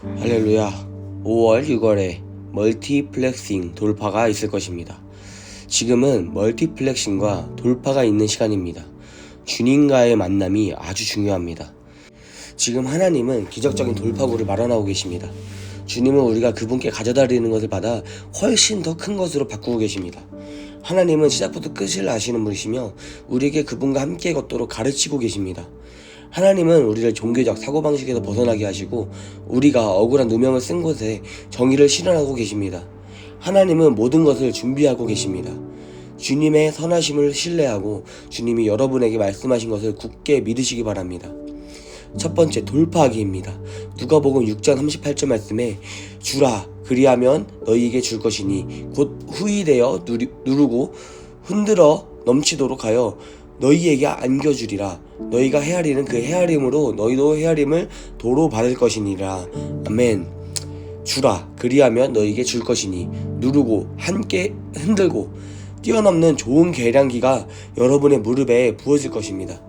할렐루야. 5월, 6월에 멀티플렉싱 돌파가 있을 것입니다. 지금은 멀티플렉싱과 돌파가 있는 시간입니다. 주님과의 만남이 아주 중요합니다. 지금 하나님은 기적적인 돌파구를 마련하고 계십니다. 주님은 우리가 그분께 가져다 드리는 것을 받아 훨씬 더 큰 것으로 바꾸고 계십니다. 하나님은 시작부터 끝을 아시는 분이시며 우리에게 그분과 함께 걷도록 가르치고 계십니다. 하나님은 우리를 종교적 사고방식에서 벗어나게 하시고 우리가 억울한 누명을 쓴 곳에 정의를 실현하고 계십니다. 하나님은 모든 것을 준비하고 계십니다. 주님의 선하심을 신뢰하고 주님이 여러분에게 말씀하신 것을 굳게 믿으시기 바랍니다. 첫 번째, 돌파하기입니다. 누가복음 6장 38절 말씀에 주라 그리하면 너희에게 줄 것이니 곧 후히되어 누르고 흔들어 넘치도록 하여 너희에게 안겨주리라. 너희가 헤아리는 그 헤아림으로 너희도 헤아림을 도로 받을 것이니라. 아멘. 주라 그리하면 너희에게 줄 것이니 누르고 함께 흔들고 뛰어넘는 좋은 계량기가 여러분의 무릎에 부어질 것입니다.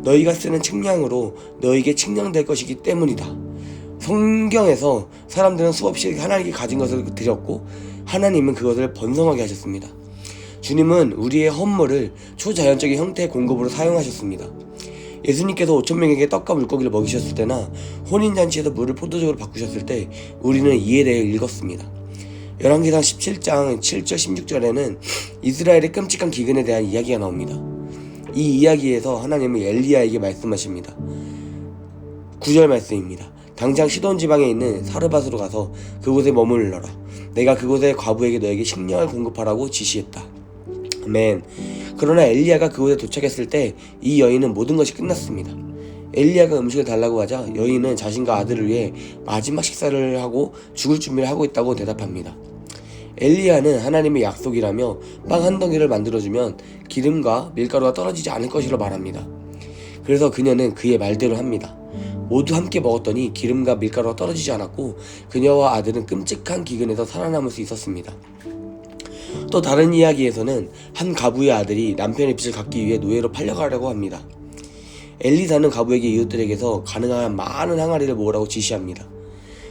너희가 쓰는 측량으로 너희에게 측량될 것이기 때문이다. 성경에서 사람들은 수없이 하나님께 가진 것을 드렸고 하나님은 그것을 번성하게 하셨습니다. 주님은 우리의 헌물을 초자연적인 형태의 공급으로 사용하셨습니다. 예수님께서 5,000명에게 떡과 물고기를 먹이셨을 때나 혼인잔치에서 물을 포도주로 바꾸셨을 때 우리는 이에 대해 읽었습니다. 열왕기상 17장 7절 16절에는 이스라엘의 끔찍한 기근에 대한 이야기가 나옵니다. 이 이야기에서 하나님은 엘리야에게 말씀하십니다. 9절 말씀입니다. 당장 시돈 지방에 있는 사르밧으로 가서 그곳에 머물러라. 내가 그곳의 과부에게 너에게 식량을 공급하라고 지시했다. 아멘. 그러나 엘리야가 그곳에 도착했을 때 이 여인은 모든 것이 끝났습니다. 엘리야가 음식을 달라고 하자 여인은 자신과 아들을 위해 마지막 식사를 하고 죽을 준비를 하고 있다고 대답합니다. 엘리야는 하나님의 약속이라며 빵 한 덩이를 만들어주면 기름과 밀가루가 떨어지지 않을 것이라 말합니다. 그래서 그녀는 그의 말대로 합니다. 모두 함께 먹었더니 기름과 밀가루가 떨어지지 않았고 그녀와 아들은 끔찍한 기근에서 살아남을 수 있었습니다. 또 다른 이야기에서는 한 가부의 아들이 남편의 빚을 갚기 위해 노예로 팔려가려고 합니다. 엘리사는 가부에게 이웃들에게서 가능한 많은 항아리를 모으라고 지시합니다.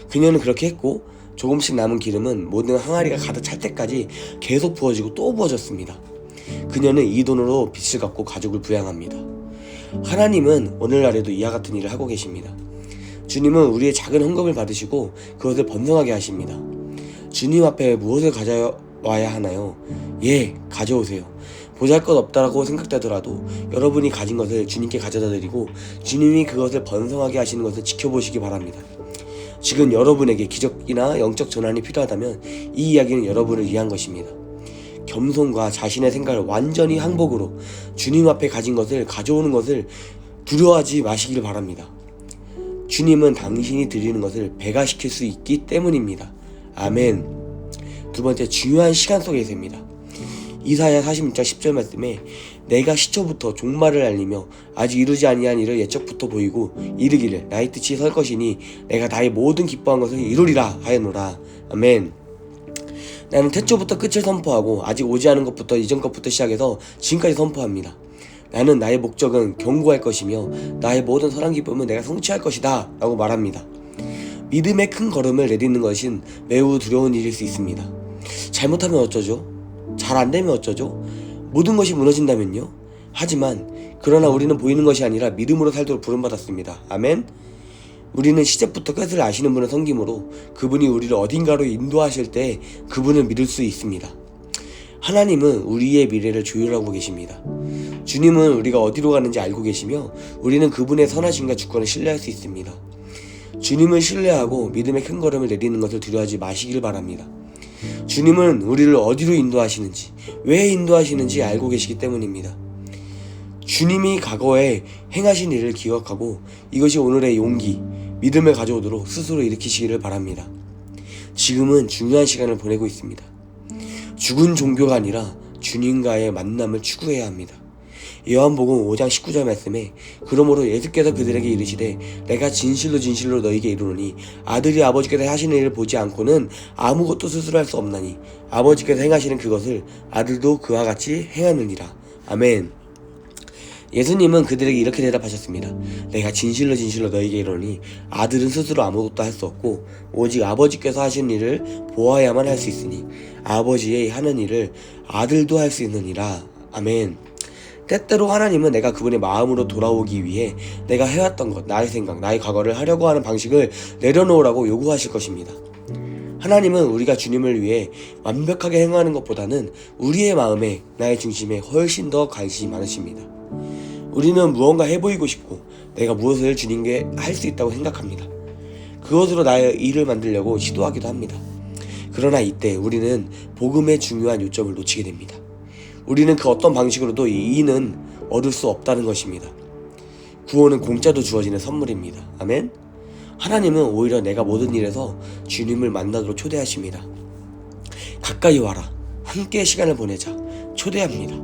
그녀는 그렇게 했고 조금씩 남은 기름은 모든 항아리가 가득 찰 때까지 계속 부어지고 또 부어졌습니다. 그녀는 이 돈으로 빚을 갚고 가족을 부양합니다. 하나님은 오늘날에도 이와 같은 일을 하고 계십니다. 주님은 우리의 작은 헌금을 받으시고 그것을 번성하게 하십니다. 주님 앞에 무엇을 가져와야 하나요? 예, 가져오세요. 보잘것없다고 생각되더라도 여러분이 가진 것을 주님께 가져다 드리고 주님이 그것을 번성하게 하시는 것을 지켜보시기 바랍니다. 지금 여러분에게 기적이나 영적 전환이 필요하다면 이 이야기는 여러분을 위한 것입니다. 겸손과 자신의 생각을 완전히 항복으로 주님 앞에 가진 것을 가져오는 것을 두려워하지 마시길 바랍니다. 주님은 당신이 드리는 것을 배가시킬 수 있기 때문입니다. 아멘. 두 번째, 중요한 시간 속에서입니다. 이사야 46장 10절 말씀에 내가 시초부터 종말을 알리며 아직 이루지 아니한 일을 예적부터 보이고 이르기를 나의 뜻이 설 것이니 내가 나의 모든 기뻐한 것을 이루리라 하였노라. 아멘. 나는 태초부터 끝을 선포하고 아직 오지 않은 것부터 이전 것부터 시작해서 지금까지 선포합니다. 나는 나의 목적은 경고할 것이며 나의 모든 선한 기쁨은 내가 성취할 것이다 라고 말합니다. 믿음의 큰 걸음을 내딛는 것은 매우 두려운 일일 수 있습니다. 잘못하면 어쩌죠? 잘 안되면 어쩌죠? 모든 것이 무너진다면요? 하지만 그러나 우리는 보이는 것이 아니라 믿음으로 살도록 부름받았습니다. 아멘. 우리는 시작부터 끝을 아시는 분을 섬김으로 그분이 우리를 어딘가로 인도하실 때 그분을 믿을 수 있습니다. 하나님은 우리의 미래를 조율하고 계십니다. 주님은 우리가 어디로 가는지 알고 계시며 우리는 그분의 선하심과 주권을 신뢰할 수 있습니다. 주님을 신뢰하고 믿음의 큰 걸음을 내딛는 것을 두려워하지 마시길 바랍니다. 주님은 우리를 어디로 인도하시는지, 왜 인도하시는지 알고 계시기 때문입니다. 주님이 과거에 행하신 일을 기억하고 이것이 오늘의 용기, 믿음을 가져오도록 스스로 일으키시기를 바랍니다. 지금은 중요한 시간을 보내고 있습니다. 죽은 종교가 아니라 주님과의 만남을 추구해야 합니다. 요한복음 5장 19절 말씀에 그러므로 예수께서 그들에게 이르시되 내가 진실로 진실로 너희에게 이르노니 아들이 아버지께서 하시는 일을 보지 않고는 아무것도 스스로 할 수 없나니 아버지께서 행하시는 그것을 아들도 그와 같이 행하느니라. 아멘. 예수님은 그들에게 이렇게 대답하셨습니다. 내가 진실로 진실로 너에게 이르노니 아들은 스스로 아무것도 할 수 없고 오직 아버지께서 하신 일을 보아야만 할 수 있으니 아버지의 하는 일을 아들도 할 수 있느니라. 아멘. 때때로 하나님은 내가 그분의 마음으로 돌아오기 위해 내가 해왔던 것, 나의 생각, 나의 과거를 하려고 하는 방식을 내려놓으라고 요구하실 것입니다. 하나님은 우리가 주님을 위해 완벽하게 행하는 것보다는 우리의 마음에, 나의 중심에 훨씬 더 관심이 많으십니다. 우리는 무언가 해보이고 싶고 내가 무엇을 주님께 할 수 있다고 생각합니다. 그것으로 나의 일을 만들려고 시도하기도 합니다. 그러나 이때 우리는 복음의 중요한 요점을 놓치게 됩니다. 우리는 그 어떤 방식으로도 이 이는 얻을 수 없다는 것입니다. 구원은 공짜로 주어지는 선물입니다. 아멘. 하나님은 오히려 내가 모든 일에서 주님을 만나도록 초대하십니다. 가까이 와라. 함께 시간을 보내자. 초대합니다.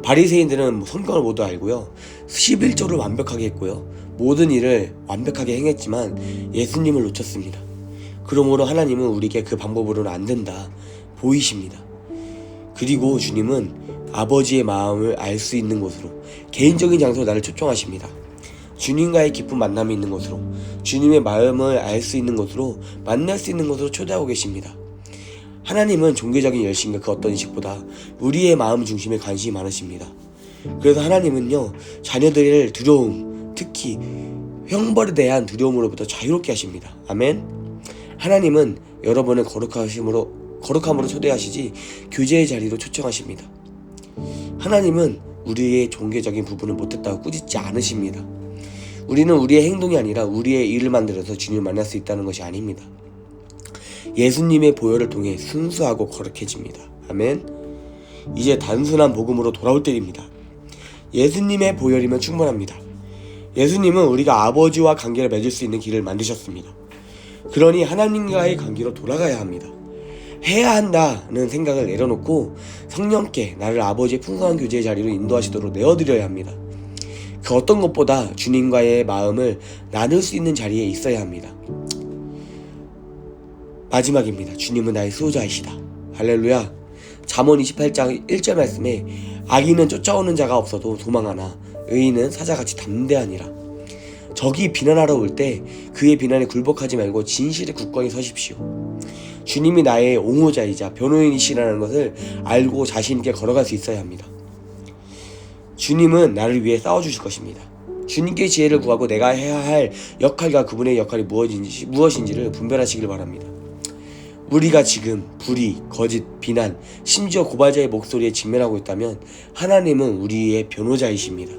바리새인들은 성경을 모두 알고요. 11조를 완벽하게 했고요. 모든 일을 완벽하게 행했지만 예수님을 놓쳤습니다. 그러므로 하나님은 우리에게 그 방법으로는 안 된다 보이십니다. 그리고 주님은 아버지의 마음을 알 수 있는 곳으로, 개인적인 장소로 나를 초청하십니다. 주님과의 깊은 만남이 있는 곳으로, 주님의 마음을 알 수 있는 곳으로, 만날 수 있는 곳으로 초대하고 계십니다. 하나님은 종교적인 열심과 그 어떤 인식보다 우리의 마음 중심에 관심이 많으십니다. 그래서 하나님은요, 자녀들의 두려움, 특히 형벌에 대한 두려움으로부터 자유롭게 하십니다. 아멘. 하나님은 여러분을 거룩함으로 초대하시지 교제의 자리로 초청하십니다. 하나님은 우리의 종교적인 부분을 못했다고 꾸짖지 않으십니다. 우리는 우리의 행동이 아니라 우리의 일을 만들어서 주님을 만날 수 있다는 것이 아닙니다. 예수님의 보혈을 통해 순수하고 거룩해집니다. 아멘. 이제 단순한 복음으로 돌아올 때입니다. 예수님의 보혈이면 충분합니다. 예수님은 우리가 아버지와 관계를 맺을 수 있는 길을 만드셨습니다. 그러니 하나님과의 관계로 돌아가야 합니다. 해야 한다는 생각을 내려놓고 성령께 나를 아버지의 풍성한 교제의 자리로 인도하시도록 내어드려야 합니다. 그 어떤 것보다 주님과의 마음을 나눌 수 있는 자리에 있어야 합니다. 마지막입니다. 주님은 나의 수호자이시다. 할렐루야. 잠언 28장 1절 말씀에 악인은 쫓아오는 자가 없어도 도망하나 의인은 사자같이 담대하니라. 적이 비난하러 올 때 그의 비난에 굴복하지 말고 진실에 굳건히 서십시오. 주님이 나의 옹호자이자 변호인이시라는 것을 알고 자신 있게 걸어갈 수 있어야 합니다. 주님은 나를 위해 싸워주실 것입니다. 주님께 지혜를 구하고 내가 해야 할 역할과 그분의 역할이 무엇인지를 분별하시길 바랍니다. 우리가 지금 불의, 거짓, 비난, 심지어 고발자의 목소리에 직면하고 있다면 하나님은 우리의 변호자이십니다.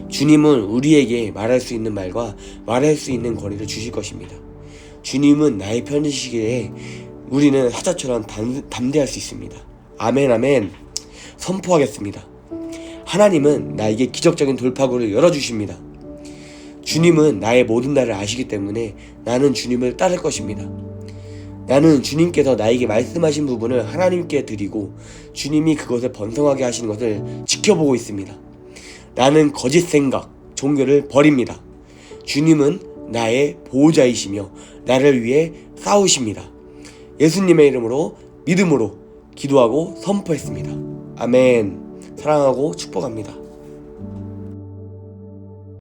주님은 우리에게 말할 수 있는 말과 말할 수 있는 권위를 주실 것입니다. 주님은 나의 편이시기에 우리는 사자처럼 담대할 수 있습니다. 아멘, 아멘. 선포하겠습니다. 하나님은 나에게 기적적인 돌파구를 열어주십니다. 주님은 나의 모든 날을 아시기 때문에 나는 주님을 따를 것입니다. 나는 주님께서 나에게 말씀하신 부분을 하나님께 드리고 주님이 그것을 번성하게 하시는 것을 지켜보고 있습니다. 나는 거짓 생각, 종교를 버립니다. 주님은 나의 보호자이시며 나를 위해 싸우십니다. 예수님의 이름으로 믿음으로 기도하고 선포했습니다. 아멘. 사랑하고 축복합니다.